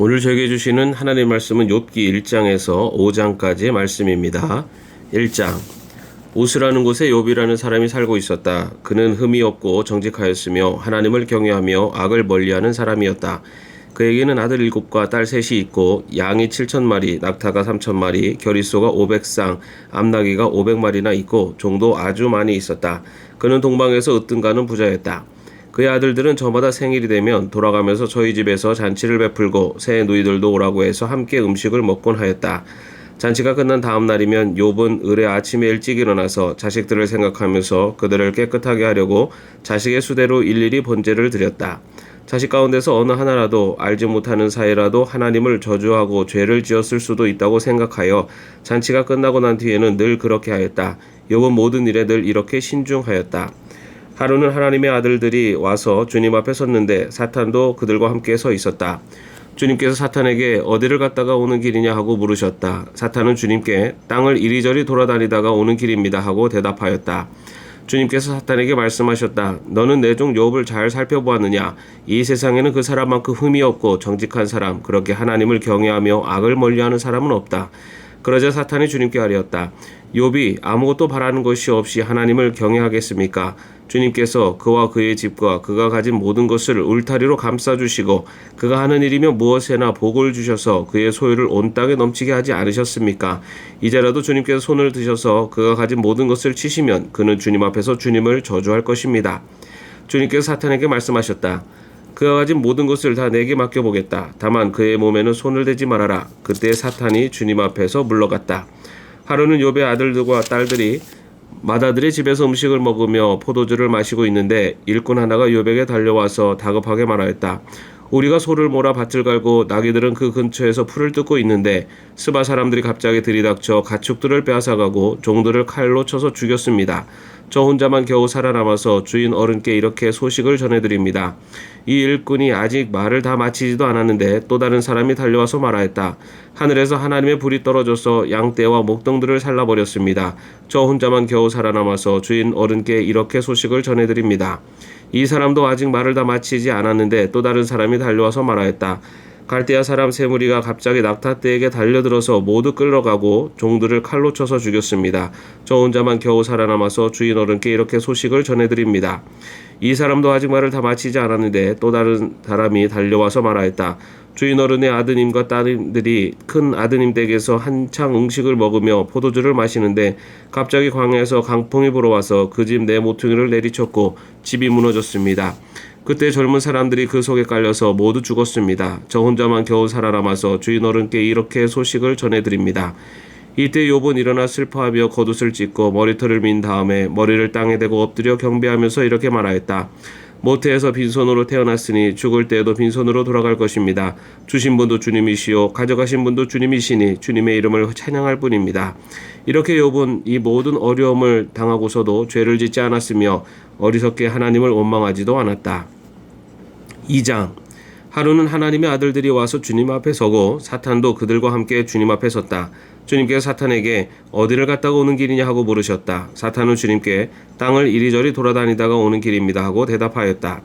오늘 저에게 주시는 하나님의 말씀은 욥기 1장에서 5장까지의 말씀입니다. 1장. 우스라는 곳에 욥이라는 사람이 살고 있었다. 그는 흠이 없고 정직하였으며 하나님을 경외하며 악을 멀리하는 사람이었다. 그에게는 아들 7과 딸 3이 있고 양이 7,000마리, 낙타가 3,000마리, 겨리소가 500쌍, 암나귀가 500마리나 있고 종도 아주 많이 있었다. 그는 동방에서 으뜸가는 부자였다. 그의 아들들은 저마다 생일이 되면 돌아가면서 저희 집에서 잔치를 베풀고 새 누이들도 오라고 해서 함께 음식을 먹곤 하였다. 잔치가 끝난 다음 날이면 욥은 을에 아침에 일찍 일어나서 자식들을 생각하면서 그들을 깨끗하게 하려고 자식의 수대로 일일이 번제를 드렸다. 자식 가운데서 어느 하나라도 알지 못하는 사이라도 하나님을 저주하고 죄를 지었을 수도 있다고 생각하여 잔치가 끝나고 난 뒤에는 늘 그렇게 하였다. 욥은 모든 일에 늘 이렇게 신중하였다. 하루는 하나님의 아들들이 와서 주님 앞에 섰는데 사탄도 그들과 함께 서 있었다. 주님께서 사탄에게 어디를 갔다가 오는 길이냐 하고 물으셨다. 사탄은 주님께 땅을 이리저리 돌아다니다가 오는 길입니다 하고 대답하였다. 주님께서 사탄에게 말씀하셨다. 너는 내 종 욥을 잘 살펴보았느냐? 이 세상에는 그 사람만큼 흠이 없고 정직한 사람, 그렇게 하나님을 경외하며 악을 멀리하는 사람은 없다. 그러자 사탄이 주님께 아뢰었다. 욥이 아무것도 바라는 것이 없이 하나님을 경외하겠습니까? 주님께서 그와 그의 집과 그가 가진 모든 것을 울타리로 감싸주시고 그가 하는 일이면 무엇에나 복을 주셔서 그의 소유를 온 땅에 넘치게 하지 않으셨습니까? 이제라도 주님께서 손을 드셔서 그가 가진 모든 것을 치시면 그는 주님 앞에서 주님을 저주할 것입니다. 주님께서 사탄에게 말씀하셨다. 그가 가진 모든 것을 다 내게 맡겨보겠다. 다만 그의 몸에는 손을 대지 말아라. 그때 사탄이 주님 앞에서 물러갔다. 하루는 욥의 아들들과 딸들이 마다들의 집에서 음식을 먹으며 포도주를 마시고 있는데 일꾼 하나가 욥에게 달려와서 다급하게 말하였다. 우리가 소를 몰아 밭을 갈고 나귀들은 그 근처에서 풀을 뜯고 있는데 스바 사람들이 갑자기 들이닥쳐 가축들을 빼앗아가고 종들을 칼로 쳐서 죽였습니다. 저 혼자만 겨우 살아남아서 주인 어른께 이렇게 소식을 전해드립니다. 이 일꾼이 아직 말을 다 마치지도 않았는데 또 다른 사람이 달려와서 말하였다. 하늘에서 하나님의 불이 떨어져서 양떼와 목동들을 살라버렸습니다. 저 혼자만 겨우 살아남아서 주인 어른께 이렇게 소식을 전해드립니다. 이 사람도 아직 말을 다 마치지 않았는데 또 다른 사람이 달려와서 말하였다. 갈대아 사람 세 무리가 갑자기 낙타떼에게 달려들어서 모두 끌러가고 종들을 칼로 쳐서 죽였습니다. 저 혼자만 겨우 살아남아서 주인 어른께 이렇게 소식을 전해드립니다. 이 사람도 아직 말을 다 마치지 않았는데 또 다른 사람이 달려와서 말하였다. 주인 어른의 아드님과 따님들이 큰 아드님 댁에서 한창 음식을 먹으며 포도주를 마시는데 갑자기 광야에서 강풍이 불어와서 그 집 내 모퉁이를 내리쳤고 집이 무너졌습니다. 그때 젊은 사람들이 그 속에 깔려서 모두 죽었습니다. 저 혼자만 겨우 살아남아서 주인 어른께 이렇게 소식을 전해드립니다. 이때 욥은 일어나 슬퍼하며 겉옷을 찢고 머리털을 민 다음에 머리를 땅에 대고 엎드려 경배하면서 이렇게 말하였다. 모태에서 빈손으로 태어났으니 죽을 때에도 빈손으로 돌아갈 것입니다. 주신 분도 주님이시요 가져가신 분도 주님이시니 주님의 이름을 찬양할 뿐입니다. 이렇게 욥은 이 모든 어려움을 당하고서도 죄를 짓지 않았으며 어리석게 하나님을 원망하지도 않았다. 2장. 하루는 하나님의 아들들이 와서 주님 앞에 서고 사탄도 그들과 함께 주님 앞에 섰다. 주님께서 사탄에게 어디를 갔다가 오는 길이냐 하고 물으셨다. 사탄은 주님께 땅을 이리저리 돌아다니다가 오는 길입니다 하고 대답하였다.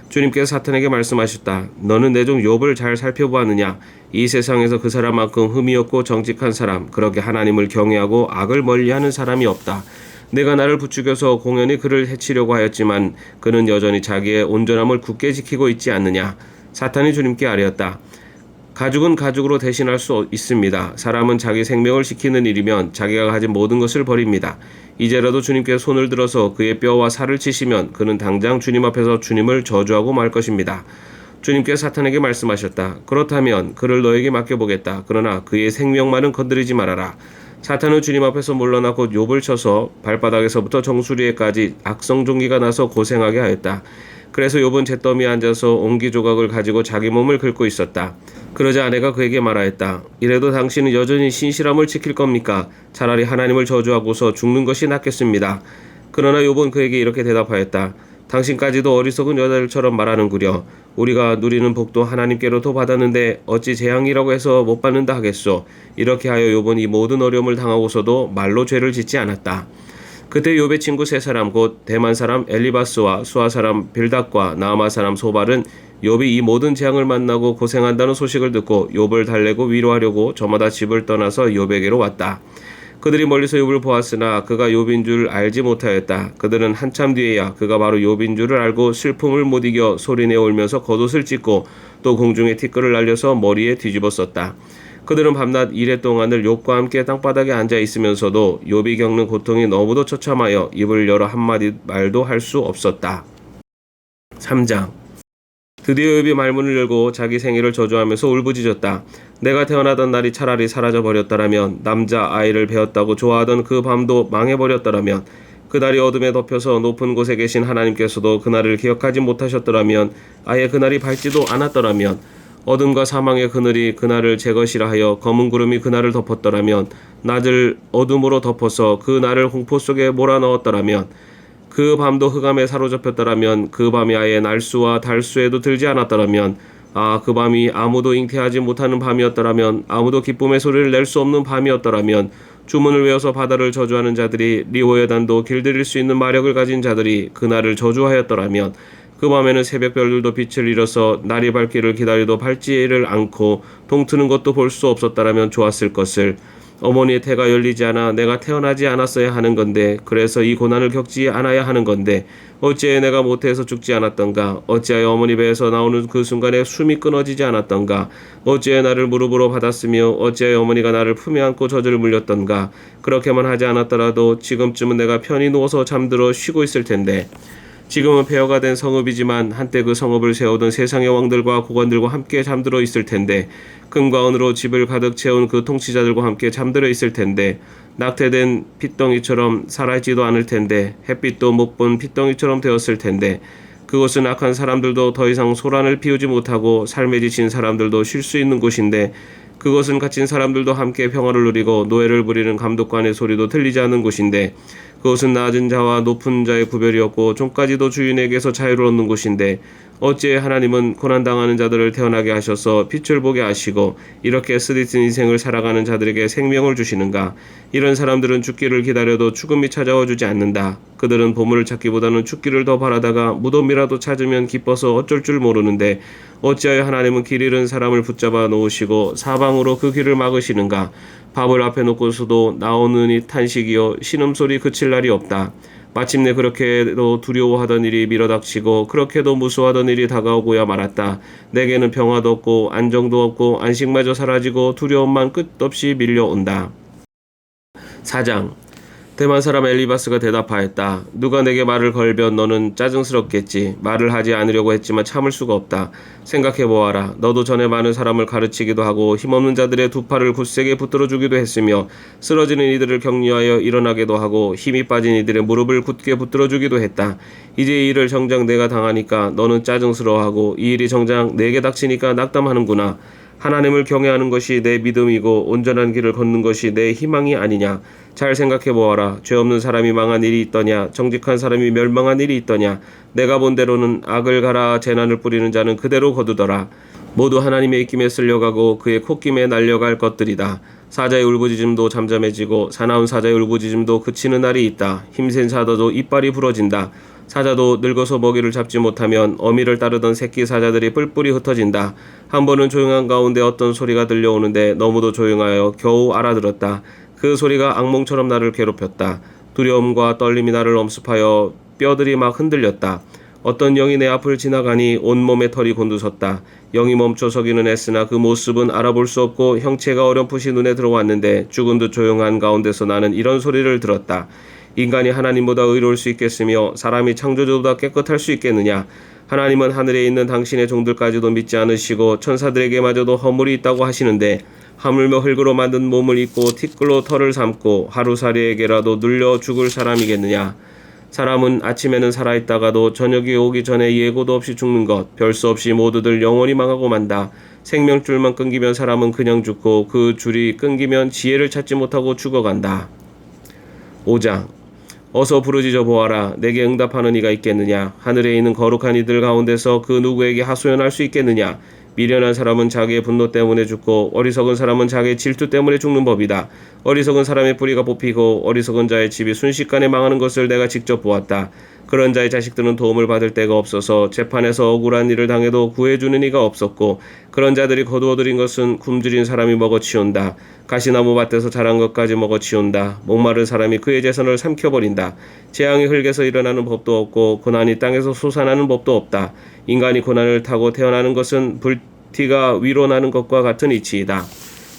주님께서 사탄에게 말씀하셨다. 너는 내 종 욥을 잘 살펴보았느냐? 이 세상에서 그 사람만큼 흠이 없고 정직한 사람, 그렇게 하나님을 경외하고 악을 멀리하는 사람이 없다. 내가 나를 부추겨서 공연히 그를 해치려고 하였지만 그는 여전히 자기의 온전함을 굳게 지키고 있지 않느냐? 사탄이 주님께 아뢰었다. 가죽은 가죽으로 대신할 수 있습니다. 사람은 자기 생명을 지키는 일이면 자기가 가진 모든 것을 버립니다. 이제라도 주님께 손을 들어서 그의 뼈와 살을 치시면 그는 당장 주님 앞에서 주님을 저주하고 말 것입니다. 주님께서 사탄에게 말씀하셨다. 그렇다면 그를 너에게 맡겨보겠다. 그러나 그의 생명만은 건드리지 말아라. 사탄은 주님 앞에서 물러나 곧 욥을 쳐서 발바닥에서부터 정수리에까지 악성종기가 나서 고생하게 하였다. 그래서 욥은 잿더미에 앉아서 옹기 조각을 가지고 자기 몸을 긁고 있었다. 그러자 아내가 그에게 말하였다. 이래도 당신은 여전히 신실함을 지킬 겁니까? 차라리 하나님을 저주하고서 죽는 것이 낫겠습니다. 그러나 욥은 그에게 이렇게 대답하였다. 당신까지도 어리석은 여자들처럼 말하는구려. 우리가 누리는 복도 하나님께로도 받았는데 어찌 재앙이라고 해서 못 받는다 하겠소. 이렇게 하여 욥은 이 모든 어려움을 당하고서도 말로 죄를 짓지 않았다. 그때 욥의 친구 세 사람 곧 대만 사람 엘리바스와 수아 사람 빌닷과 나아마 사람 소발은 욥이 이 모든 재앙을 만나고 고생한다는 소식을 듣고 욥을 달래고 위로하려고 저마다 집을 떠나서 욥에게로 왔다. 그들이 멀리서 욥을 보았으나 그가 욥인 줄 알지 못하였다. 그들은 한참 뒤에야 그가 바로 욥인 줄을 알고 슬픔을 못 이겨 소리내어 울면서 겉옷을 찢고 또 공중에 티끌을 날려서 머리에 뒤집어 썼다. 그들은 밤낮 이래 동안을 욥과 함께 땅바닥에 앉아 있으면서도 욥이 겪는 고통이 너무도 처참하여 입을 열어 한마디 말도 할 수 없었다. 3장. 드디어 욥이 말문을 열고 자기 생애를 저주하면서 울부짖었다. 내가 태어나던 날이 차라리 사라져 버렸더라면, 남자 아이를 베었다고 좋아하던 그 밤도 망해버렸더라면, 그날이 어둠에 덮여서 높은 곳에 계신 하나님께서도 그날을 기억하지 못하셨더라면, 아예 그날이 밝지도 않았더라면, 어둠과 사망의 그늘이 그날을 제 것이라 하여 검은 구름이 그날을 덮었더라면, 낮을 어둠으로 덮어서 그 날을 공포 속에 몰아넣었더라면, 그 밤도 흑암에 사로잡혔더라면, 그 밤이 아예 날수와 달수에도 들지 않았더라면, 그 밤이 아무도 잉태하지 못하는 밤이었더라면, 아무도 기쁨의 소리를 낼 수 없는 밤이었더라면, 주문을 외워서 바다를 저주하는 자들이, 리호에단도 길들일 수 있는 마력을 가진 자들이 그날을 저주하였더라면, 그 밤에는 새벽별들도 빛을 잃어서 날이 밝기를 기다려도 밝지를 않고 동트는 것도 볼 수 없었더라면 좋았을 것을. 어머니의 태가 열리지 않아 내가 태어나지 않았어야 하는 건데, 그래서 이 고난을 겪지 않아야 하는 건데, 어찌하여 내가 모태에서 죽지 않았던가? 어찌하여 어머니 배에서 나오는 그 순간에 숨이 끊어지지 않았던가? 어찌하여 나를 무릎으로 받았으며 어찌하여 어머니가 나를 품에 안고 젖을 물렸던가? 그렇게만 하지 않았더라도 지금쯤은 내가 편히 누워서 잠들어 쉬고 있을 텐데. 지금은 폐허가 된 성읍이지만 한때 그 성읍을 세우던 세상의 왕들과 고관들과 함께 잠들어 있을 텐데, 금과 은으로 집을 가득 채운 그 통치자들과 함께 잠들어 있을 텐데, 낙태된 핏덩이처럼 살아있지도 않을 텐데, 햇빛도 못 본 핏덩이처럼 되었을 텐데, 그곳은 악한 사람들도 더 이상 소란을 피우지 못하고 삶에 지친 사람들도 쉴 수 있는 곳인데, 그것은 갇힌 사람들도 함께 평화를 누리고 노예를 부리는 감독관의 소리도 들리지 않는 곳인데, 그것은 낮은 자와 높은 자의 구별이었고 종까지도 주인에게서 자유를 얻는 곳인데, 어찌해 하나님은 고난당하는 자들을 태어나게 하셔서 빛을 보게 하시고 이렇게 쓰디쓴 인생을 살아가는 자들에게 생명을 주시는가? 이런 사람들은 죽기를 기다려도 죽음이 찾아와 주지 않는다. 그들은 보물을 찾기보다는 죽기를 더 바라다가 무덤이라도 찾으면 기뻐서 어쩔 줄 모르는데, 어찌하여 하나님은 길 잃은 사람을 붙잡아 놓으시고 사방으로 그 길을 막으시는가? 밥을 앞에 놓고서도 나오느니 탄식이요 신음소리 그칠 날이 없다. 마침내 그렇게도 두려워하던 일이 밀어닥치고 그렇게도 무수하던 일이 다가오고야 말았다. 내게는 평화도 없고 안정도 없고 안식마저 사라지고 두려움만 끝없이 밀려온다. 4장. 대만 사람 엘리바스가 대답하였다. 누가 내게 말을 걸면 너는 짜증스럽겠지. 말을 하지 않으려고 했지만 참을 수가 없다. 생각해보아라. 너도 전에 많은 사람을 가르치기도 하고 힘없는 자들의 두 팔을 굳세게 붙들어주기도 했으며, 쓰러지는 이들을 격려하여 일어나게도 하고 힘이 빠진 이들의 무릎을 굳게 붙들어주기도 했다. 이제 이 일을 정작 내가 당하니까 너는 짜증스러워하고 이 일이 정작 내게 닥치니까 낙담하는구나. 하나님을 경외하는 것이 내 믿음이고 온전한 길을 걷는 것이 내 희망이 아니냐. 잘 생각해보아라. 죄 없는 사람이 망한 일이 있더냐? 정직한 사람이 멸망한 일이 있더냐? 내가 본 대로는 악을 갈아 재난을 뿌리는 자는 그대로 거두더라. 모두 하나님의 입김에 쓸려가고 그의 콧김에 날려갈 것들이다. 사자의 울부짖음도 잠잠해지고 사나운 사자의 울부짖음도 그치는 날이 있다. 힘센 사자도 이빨이 부러진다. 사자도 늙어서 먹이를 잡지 못하면 어미를 따르던 새끼 사자들이 뿔뿔이 흩어진다. 한 번은 조용한 가운데 어떤 소리가 들려오는데 너무도 조용하여 겨우 알아들었다. 그 소리가 악몽처럼 나를 괴롭혔다. 두려움과 떨림이 나를 엄습하여 뼈들이 막 흔들렸다. 어떤 영이 내 앞을 지나가니 온몸에 털이 곤두섰다. 영이 멈춰 서기는 애쓰나 그 모습은 알아볼 수 없고 형체가 어렴풋이 눈에 들어왔는데, 죽은 듯 조용한 가운데서 나는 이런 소리를 들었다. 인간이 하나님보다 의로울 수 있겠으며 사람이 창조주보다 깨끗할 수 있겠느냐? 하나님은 하늘에 있는 당신의 종들까지도 믿지 않으시고 천사들에게마저도 허물이 있다고 하시는데, 하물며 흙으로 만든 몸을 입고 티끌로 털을 삼고 하루살이에게라도 눌려 죽을 사람이겠느냐? 사람은 아침에는 살아있다가도 저녁이 오기 전에 예고도 없이 죽는 것, 별수 없이 모두들 영원히 망하고 만다. 생명줄만 끊기면 사람은 그냥 죽고 그 줄이 끊기면 지혜를 찾지 못하고 죽어간다. 5장. 어서 부르짖어 보아라. 내게 응답하는 이가 있겠느냐? 하늘에 있는 거룩한 이들 가운데서 그 누구에게 하소연할 수 있겠느냐? 미련한 사람은 자기의 분노 때문에 죽고 어리석은 사람은 자기의 질투 때문에 죽는 법이다. 어리석은 사람의 뿌리가 뽑히고 어리석은 자의 집이 순식간에 망하는 것을 내가 직접 보았다. 그런 자의 자식들은 도움을 받을 데가 없어서 재판에서 억울한 일을 당해도 구해주는 이가 없었고 그런 자들이 거두어들인 것은 굶주린 사람이 먹어치운다. 가시나무 밭에서 자란 것까지 먹어치운다. 목마른 사람이 그의 재산을 삼켜버린다. 재앙이 흙에서 일어나는 법도 없고 고난이 땅에서 솟아나는 법도 없다. 인간이 고난을 타고 태어나는 것은 불티가 위로 나는 것과 같은 이치이다.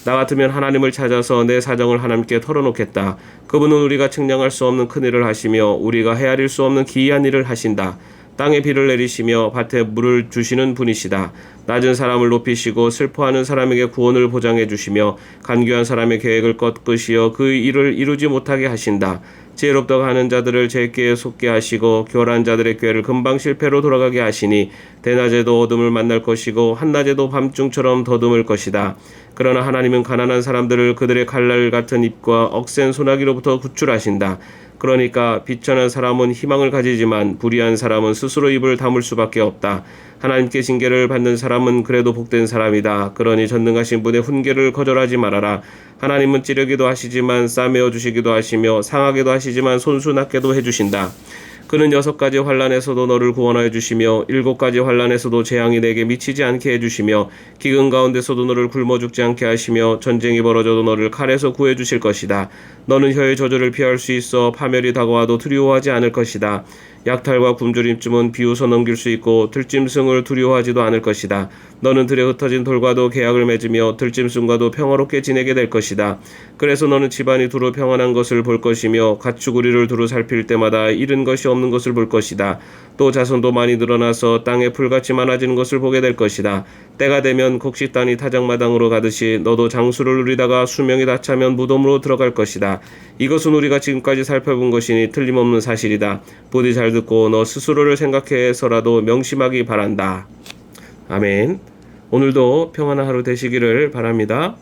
나 같으면 하나님을 찾아서 내 사정을 하나님께 털어놓겠다. 그분은 우리가 측량할 수 없는 큰일을 하시며 우리가 헤아릴 수 없는 기이한 일을 하신다. 땅에 비를 내리시며 밭에 물을 주시는 분이시다. 낮은 사람을 높이시고 슬퍼하는 사람에게 구원을 보장해 주시며 간교한 사람의 계획을 꺾으시어 그 일을 이루지 못하게 하신다. 지혜롭다고 하는 자들을 제 꾀에 속게 하시고 교활한 자들의 꾀를 금방 실패로 돌아가게 하시니 대낮에도 어둠을 만날 것이고 한낮에도 밤중처럼 더듬을 것이다. 그러나 하나님은 가난한 사람들을 그들의 칼날 같은 입과 억센 소나기로부터 구출하신다. 그러니까 비천한 사람은 희망을 가지지만 불의한 사람은 스스로 입을 다물 수밖에 없다. 하나님께 징계를 받는 사람은 그래도 복된 사람이다. 그러니 전능하신 분의 훈계를 거절하지 말아라. 하나님은 찌르기도 하시지만 싸매어 주시기도 하시며 상하게도 하시지만 손수납게도 해주신다. 그는 6가지 환난에서도 너를 구원하여 주시며 7가지 환난에서도 재앙이 내게 미치지 않게 해주시며 기근 가운데서도 너를 굶어 죽지 않게 하시며 전쟁이 벌어져도 너를 칼에서 구해 주실 것이다. 너는 혀의 저주를 피할 수 있어 파멸이 다가와도 두려워하지 않을 것이다. 약탈과 굶주림쯤은 비웃어 넘길 수 있고 들짐승을 두려워하지도 않을 것이다. 너는 들에 흩어진 돌과도 계약을 맺으며 들짐승과도 평화롭게 지내게 될 것이다. 그래서 너는 집안이 두루 평안한 것을 볼 것이며 가축우리를 두루 살필 때마다 잃은 것이 없는 것을 볼 것이다. 또 자손도 많이 늘어나서 땅에 풀같이 많아지는 것을 보게 될 것이다. 때가 되면 곡식단이 타작마당으로 가듯이 너도 장수를 누리다가 수명이 다 차면 무덤으로 들어갈 것이다. 이것은 우리가 지금까지 살펴본 것이니 틀림없는 사실이다. 부디 잘 듣고 너 스스로를 생각해서라도 명심하기 바란다. 아멘. 오늘도 평안한 하루 되시기를 바랍니다.